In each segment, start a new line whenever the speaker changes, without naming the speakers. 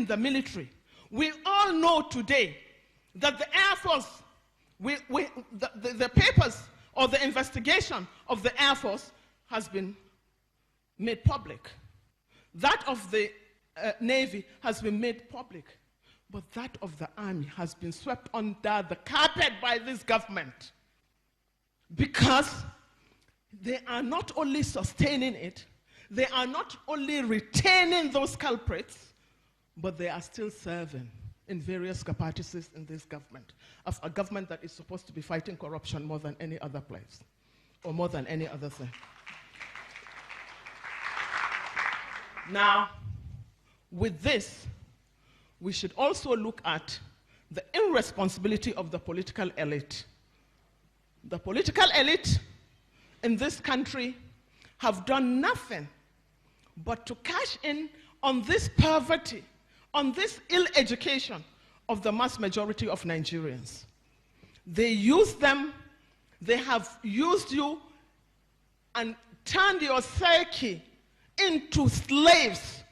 in the military. We all know today that the Air Force, the papers or the investigation of the Air Force has been made public. That of the Navy has been made public. But that of the Army has been swept under the carpet by this government, because they are not only sustaining it, they are not only retaining those culprits, but they are still serving in various capacities in this government, of a government that is supposed to be fighting corruption more than any other place, or more than any other thing. Now, with this, we should also look at the irresponsibility of the political elite. The political elite in this country have done nothing but to cash in on this poverty, on this ill education of the mass majority of Nigerians. They use them, they have used you and turned your psyche into slaves,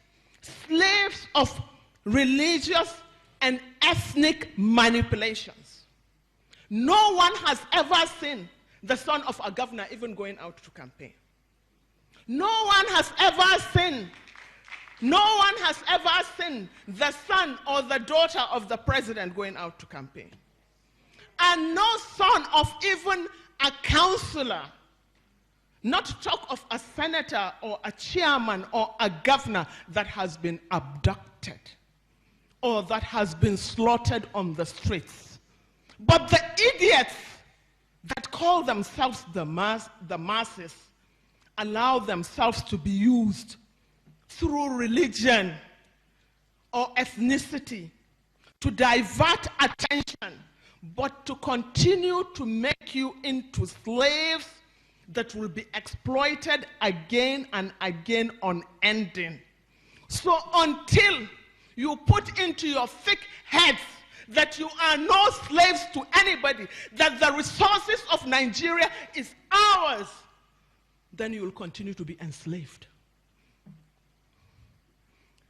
slaves of religious and ethnic manipulations. No one has ever seen the son of a governor even going out to campaign. No one has ever seen the son or the daughter of the president going out to campaign. And no son of even a councillor, not to talk of a senator or a chairman or a governor, that has been abducted or that has been slaughtered on the streets. But the idiots that call themselves the masses allow themselves to be used through religion or ethnicity to divert attention, but to continue to make you into slaves that will be exploited again and again unending. So until you put into your thick heads that you are no slaves to anybody, that the resources of Nigeria is ours, then you will continue to be enslaved.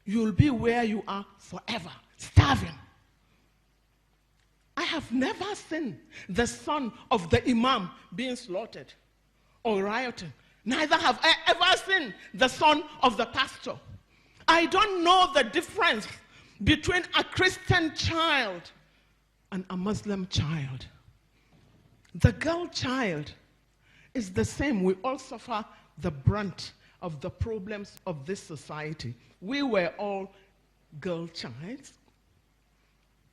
You will be where you are forever, starving. I have never seen the son of the imam being slaughtered or rioting. Neither have I ever seen the son of the pastor. I don't know the difference between a Christian child and a Muslim child. The girl child is the same. We all suffer the brunt of the problems of this society. We were all girl childs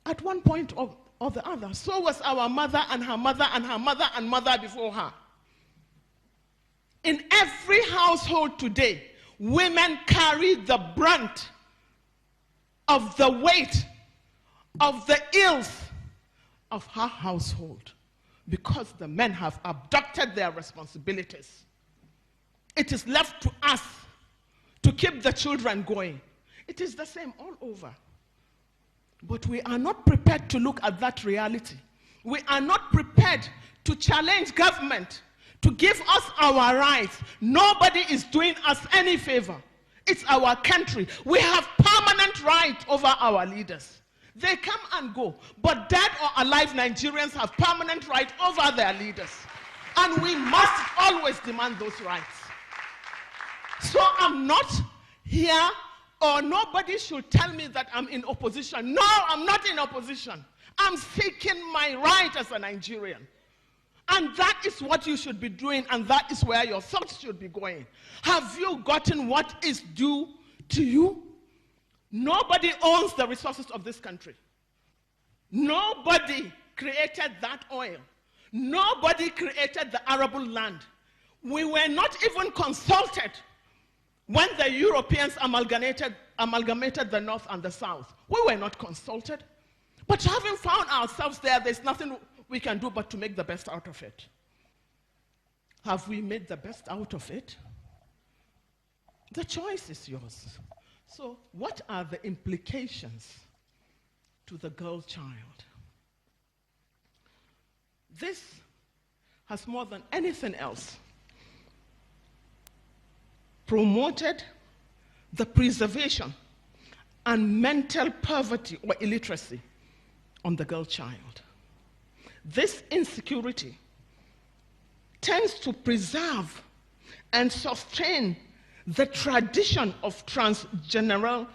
at one point or the other. So was our mother and her mother and her mother and mother before her. In every household today, women carry the brunt of the weight of the ills of her household, because the men have abducted their responsibilities. It is left to us to keep the children going. It is the same all over. But we are not prepared to look at that reality. We are not prepared to challenge government to give us our rights. Nobody is doing us any favor. It's our country. We have permanent right over our leaders. They come and go, but dead or alive Nigerians have permanent right over their leaders. And we must always demand those rights. So I'm not here, or nobody should tell me that I'm in opposition. No, I'm not in opposition. I'm seeking my right as a Nigerian. And that is what you should be doing, and that is where your thoughts should be going. Have you gotten what is due to you? Nobody owns the resources of this country. Nobody created that oil. Nobody created the arable land. We were not even consulted when the Europeans amalgamated the North and the South. We were not consulted. But having found ourselves there, there's nothing we can do but to make the best out of it. Have we made the best out of it? The choice is yours. So what are the implications to the girl child? This has, more than anything else, promoted the preservation and mental poverty or illiteracy on the girl child. This insecurity tends to preserve and sustain the tradition of transgeneral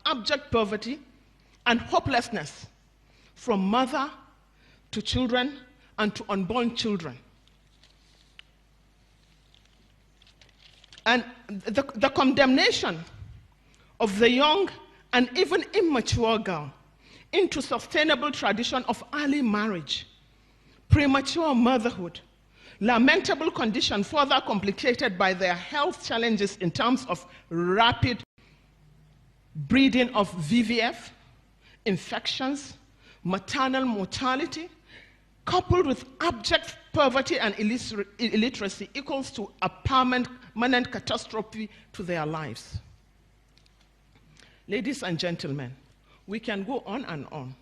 abject poverty and hopelessness from mother to children and to unborn children. And the condemnation of the young and even immature girl into sustainable tradition of early marriage, premature motherhood, lamentable condition further complicated by their health challenges in terms of rapid breeding of VVF, infections, maternal mortality, coupled with abject poverty and illiteracy equals to a permanent catastrophe to their lives. Ladies and gentlemen, we can go on and on.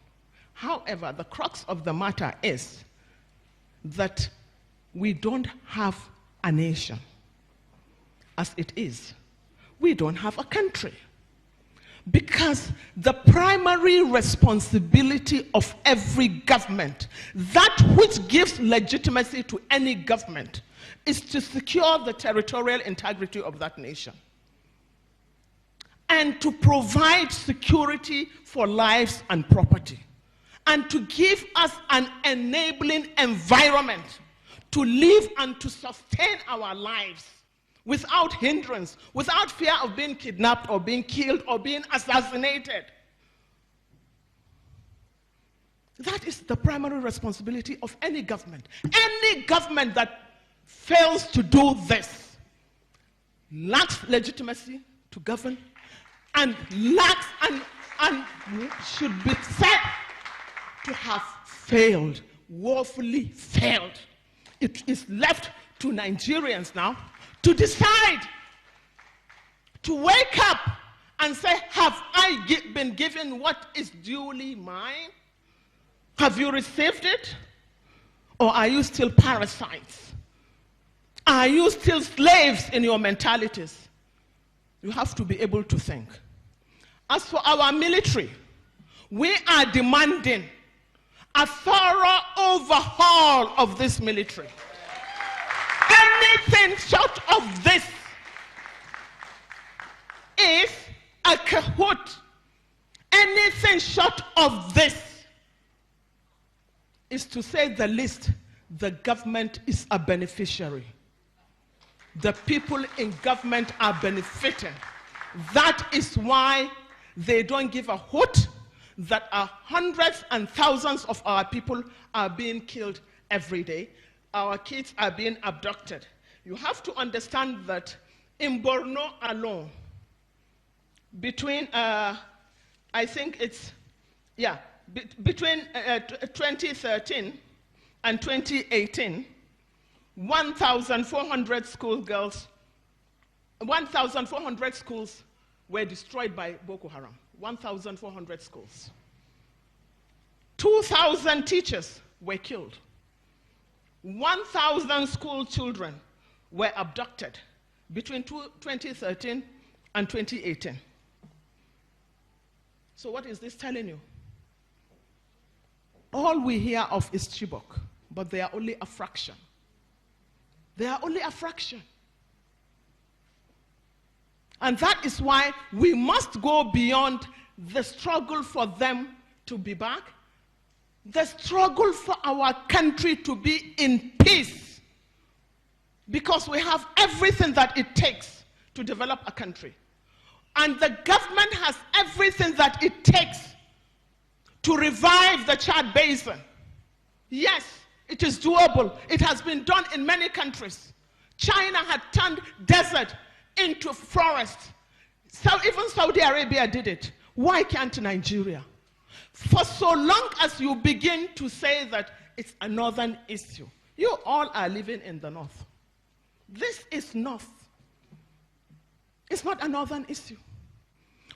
However, the crux of the matter is that we don't have a nation. As it is, we don't have a country. Because the primary responsibility of every government, that which gives legitimacy to any government, is to secure the territorial integrity of that nation and to provide security for lives and property and to give us an enabling environment to live and to sustain our lives without hindrance, without fear of being kidnapped or being killed or being assassinated. That is the primary responsibility of any government. Any government that fails to do this lacks legitimacy to govern and lacks and should be said to have failed, woefully failed. It is left to Nigerians now to decide, to wake up and say, have I been given what is duly mine? Have you received it? Or are you still parasites? Are you still slaves in your mentalities? You have to be able to think. As for our military, we are demanding a thorough overhaul of this military. Anything short of this is a cahoot. Anything short of this is, to say the least, the government is a beneficiary. The people in government are benefiting. That is why they don't give a hoot that hundreds and thousands of our people are being killed every day. Our kids are being abducted. You have to understand that in Borno alone, between, I think it's, yeah, between 2013 and 2018, 1,400 schoolgirls, 1,400 schools were destroyed by Boko Haram. 1,400 schools. 2,000 teachers were killed. 1,000 school children were abducted between 2013 and 2018. So what is this telling you? All we hear of is Chibok, but they are only a fraction. They are only a fraction. And that is why we must go beyond the struggle for them to be back, the struggle for our country to be in peace, because we have everything that it takes to develop a country. And the government has everything that it takes to revive the Chad Basin. Yes, it is doable. It has been done in many countries. China had turned desert into forest. So even Saudi Arabia did it. Why can't Nigeria? For so long as you begin to say that it's a northern issue, you all are living in the north. This is north. It's not a northern issue.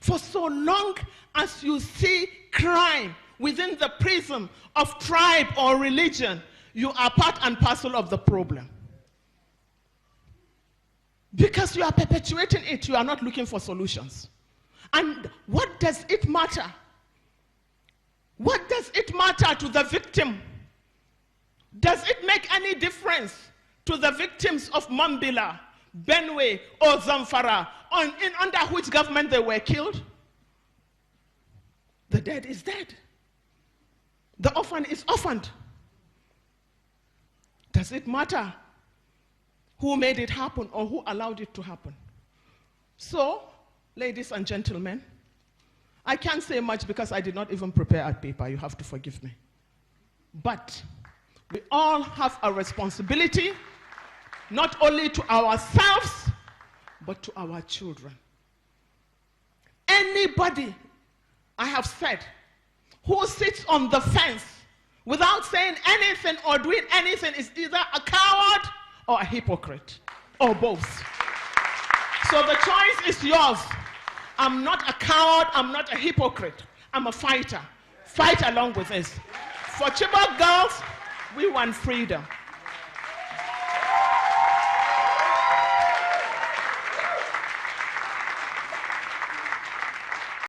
For so long as you see crime within the prism of tribe or religion, you are part and parcel of the problem. Because you are perpetuating it, you are not looking for solutions. And what does it matter? What does it matter to the victim? Does it make any difference to the victims of Mambila, Benue, or Zamfara, under which government they were killed? The dead is dead. The orphan is orphaned. Does it matter who made it happen or who allowed it to happen? So, ladies and gentlemen, I can't say much because I did not even prepare a paper. You have to forgive me. But we all have a responsibility, not only to ourselves, but to our children. Anybody, I have said, who sits on the fence without saying anything or doing anything is either a coward or a hypocrite, or both. So the choice is yours. I'm not a coward, I'm not a hypocrite. I'm a fighter. Fight along with us. For Chibok girls, we want freedom.